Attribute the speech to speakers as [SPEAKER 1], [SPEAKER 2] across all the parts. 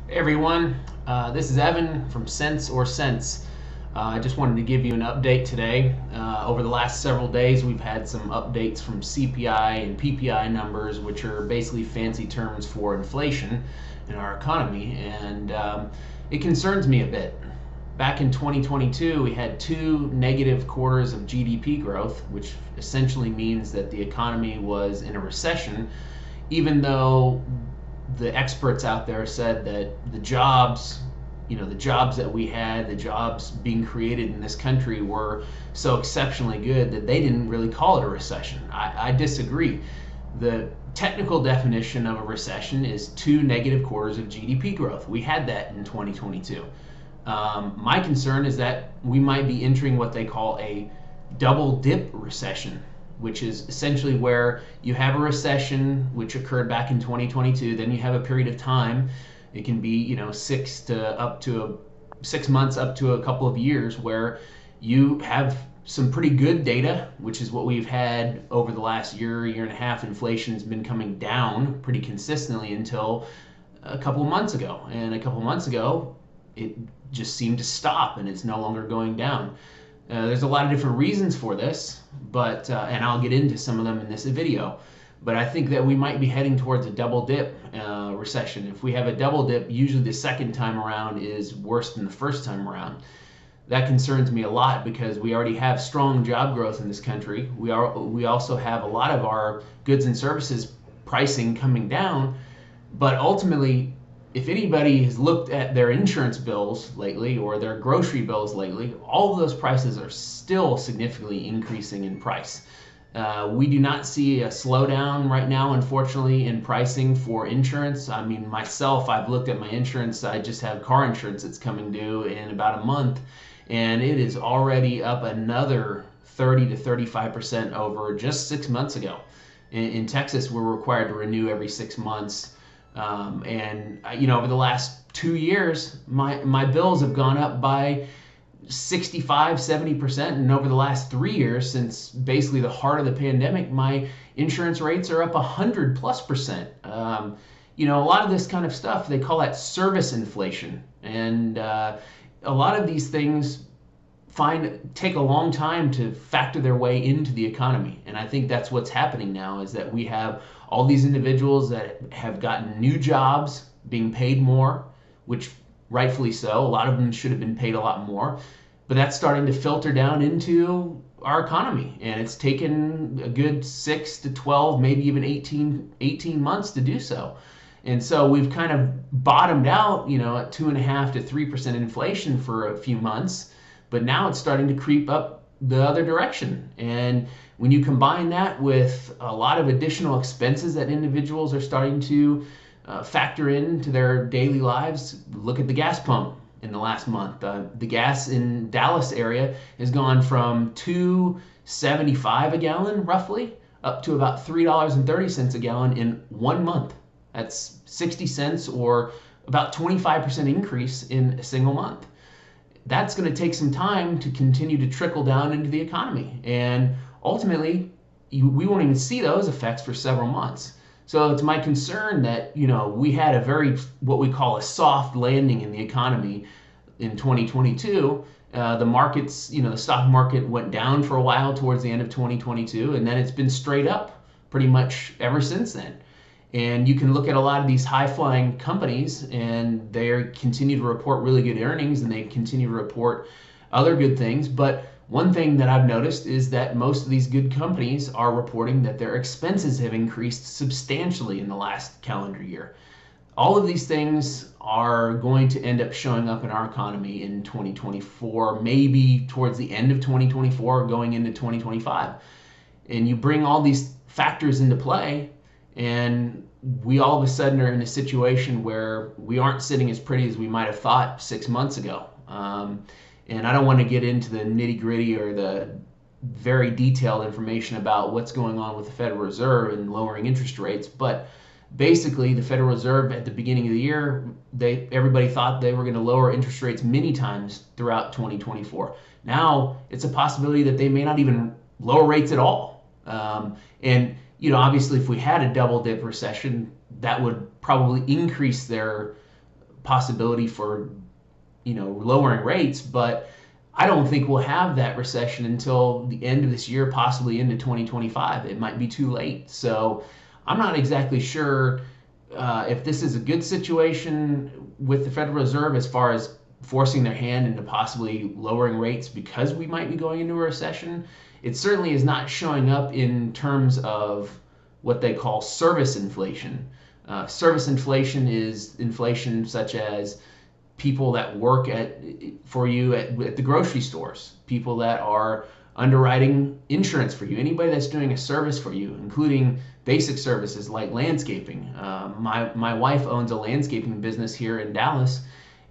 [SPEAKER 1] Hey everyone, this is Evan from Sense or Sense. I just wanted to give you an update today. Over the last several days, we've had some updates from CPI and PPI numbers, which are basically fancy terms for inflation in our economy, and it concerns me a bit. Back in 2022, we had two negative quarters of GDP growth, which essentially means that the economy was in a recession, even though the experts out there said that the jobs that we had, the jobs being created in this country were so exceptionally good that they didn't really call it a recession. I disagree. The technical definition of a recession is two negative quarters of GDP growth. We had that in 2022. My concern is that we might be entering what they call a double dip recession, which is essentially where you have a recession which occurred back in 2022. Then you have a period of time. It can be 6 months up to a couple of years where you have some pretty good data, which is what we've had over the last year and a half. Inflation's been coming down pretty consistently until a couple of months ago. And a couple of months ago, it just seemed to stop and it's no longer going down. There's a lot of different reasons for this, but and I'll get into some of them in this video. But I think that we might be heading towards a double dip recession. If we have a double dip, usually the second time around is worse than the first time around. That concerns me a lot because we already have strong job growth in this country. We also have a lot of our goods and services pricing coming down, but ultimately, if anybody has looked at their insurance bills lately or their grocery bills lately, all of those prices are still significantly increasing in price. We do not see a slowdown right now, unfortunately, in pricing for insurance. I mean, myself, I've looked at my insurance. I just have car insurance that's coming due in about a month, and it is already up another 30 to 35% over just 6 months ago. In Texas, we're required to renew every 6 months. Over the last 2 years, my bills have gone up by 65-70%, and over the last 3 years, since basically the heart of the pandemic, my insurance rates are up 100+%. A lot of this kind of stuff, they call that service inflation, and a lot of these things take a long time to factor their way into the economy. And I think that's what's happening now, is that we have all these individuals that have gotten new jobs being paid more, which rightfully so. A lot of them should have been paid a lot more, but that's starting to filter down into our economy. And it's taken a good 6 to 12, maybe even 18 months to do so. And so we've kind of bottomed out, at 2.5 to 3% inflation for a few months. But now it's starting to creep up the other direction. And when you combine that with a lot of additional expenses that individuals are starting to factor into their daily lives, look at the gas pump in the last month. The gas in Dallas area has gone from $2.75 a gallon, roughly, up to about $3.30 a gallon in 1 month. That's 60 cents or about 25% increase in a single month. That's going to take some time to continue to trickle down into the economy. And ultimately, we won't even see those effects for several months. So it's my concern that, we had a what we call a soft landing in the economy in 2022. The markets, the stock market went down for a while towards the end of 2022, and then it's been straight up pretty much ever since then. And you can look at a lot of these high-flying companies, and they continue to report really good earnings, and they continue to report other good things. But one thing that I've noticed is that most of these good companies are reporting that their expenses have increased substantially in the last calendar year. All of these things are going to end up showing up in our economy in 2024, maybe towards the end of 2024, going into 2025. And you bring all these factors into play, and we all of a sudden are in a situation where we aren't sitting as pretty as we might have thought 6 months ago. And I don't want to get into the nitty gritty or the very detailed information about what's going on with the Federal Reserve and lowering interest rates, but basically the Federal Reserve at the beginning of the year, everybody thought they were going to lower interest rates many times throughout 2024. Now it's a possibility that they may not even lower rates at all. And obviously if we had a double dip recession, that would probably increase their possibility for, lowering rates, but I don't think we'll have that recession until the end of this year, possibly into 2025. It might be too late. So I'm not exactly sure if this is a good situation with the Federal Reserve as far as forcing their hand into possibly lowering rates because we might be going into a recession. It certainly is not showing up in terms of what they call service inflation. Service inflation is inflation such as people that work for you at the grocery stores, people that are underwriting insurance for you, anybody that's doing a service for you, including basic services like landscaping. My wife owns a landscaping business here in Dallas,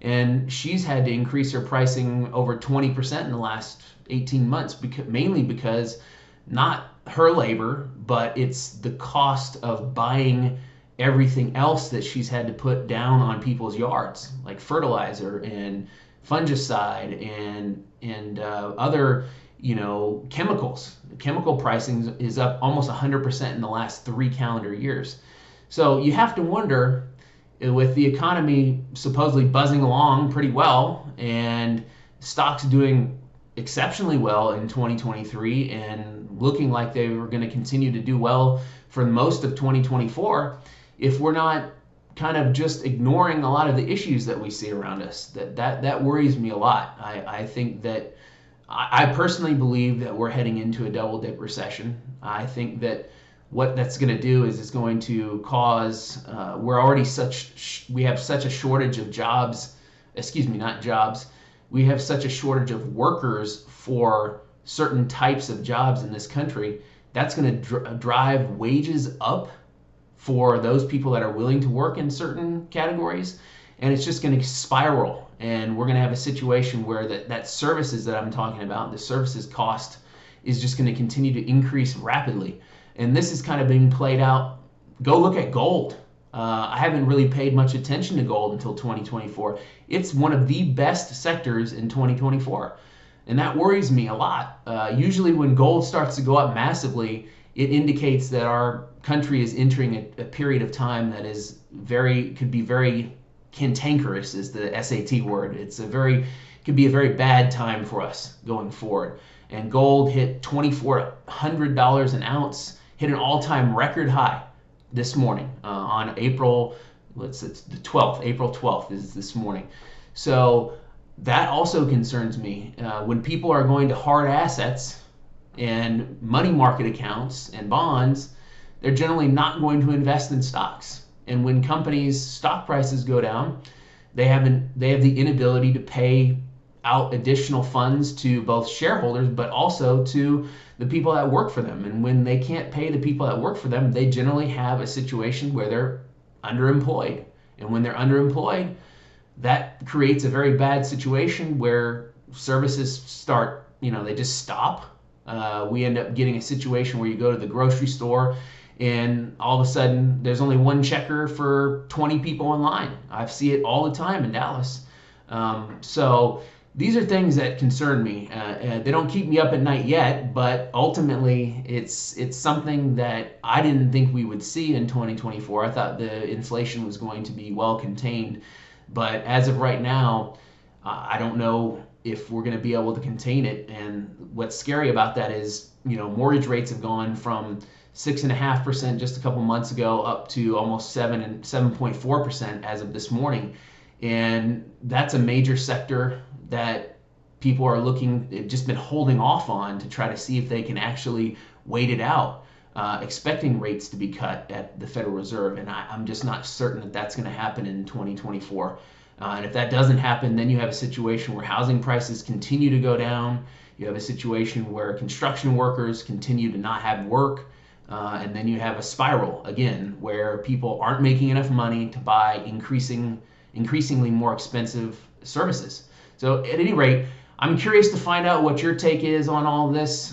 [SPEAKER 1] and she's had to increase her pricing over 20% in the last 18 months, mainly because not her labor, but it's the cost of buying everything else that she's had to put down on people's yards, like fertilizer and fungicide and other chemicals. Chemical pricing is up almost 100% in the last 3 calendar years. So you have to wonder, with the economy supposedly buzzing along pretty well and stocks doing exceptionally well in 2023 and looking like they were going to continue to do well for most of 2024, if we're not kind of just ignoring a lot of the issues that we see around us, that worries me a lot. I think that I personally believe that we're heading into a double dip recession. I think that what that's going to do is it's going to cause, we have such a shortage of jobs, not jobs, we have such a shortage of workers for certain types of jobs in this country. That's going to drive wages up for those people that are willing to work in certain categories, and it's just going to spiral, and we're going to have a situation where that services that I'm talking about, the services cost, is just going to continue to increase rapidly. And this is kind of being played out. Go look at gold. I haven't really paid much attention to gold until 2024. It's one of the best sectors in 2024, and that worries me a lot. Usually when gold starts to go up massively, it indicates that our country is entering a period of time that is could be very cantankerous, is the SAT word. Could be a very bad time for us going forward. And gold hit $2,400 an ounce, hit an all-time record high this morning on April 12th is this morning. So that also concerns me. When people are going to hard assets and money market accounts and bonds, they're generally not going to invest in stocks. And when companies' stock prices go down, they have the inability to pay out additional funds to both shareholders, but also to the people that work for them. And when they can't pay the people that work for them, they generally have a situation where they're underemployed. And when they're underemployed, that creates a very bad situation where services start, they just stop. We end up getting a situation where you go to the grocery store and all of a sudden there's only one checker for 20 people in line. I see it all the time in Dallas. So these are things that concern me. They don't keep me up at night yet, but ultimately it's something that I didn't think we would see in 2024. I thought the inflation was going to be well contained, but as of right now, I don't know if we're going to be able to contain it. And what's scary about that is, mortgage rates have gone from 6.5% just a couple months ago up to almost 7.4% as of this morning. And that's a major sector that people are just been holding off on to try to see if they can actually wait it out, expecting rates to be cut at the Federal Reserve. And I'm just not certain that that's going to happen in 2024. And if that doesn't happen, then you have a situation where housing prices continue to go down. You have a situation where construction workers continue to not have work. And then you have a spiral again, where people aren't making enough money to buy increasingly more expensive services. So at any rate, I'm curious to find out what your take is on all of this.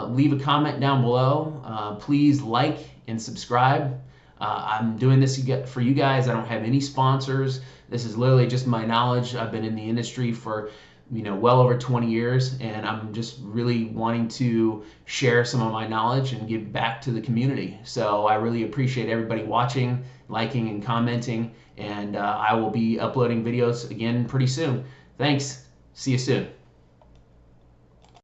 [SPEAKER 1] Leave a comment down below. Please like and subscribe. I'm doing this for you guys. I don't have any sponsors. This is literally just my knowledge. I've been in the industry for well over 20 years, and I'm just really wanting to share some of my knowledge and give back to the community. So I really appreciate everybody watching, liking, and commenting, and I will be uploading videos again pretty soon. Thanks. See you soon.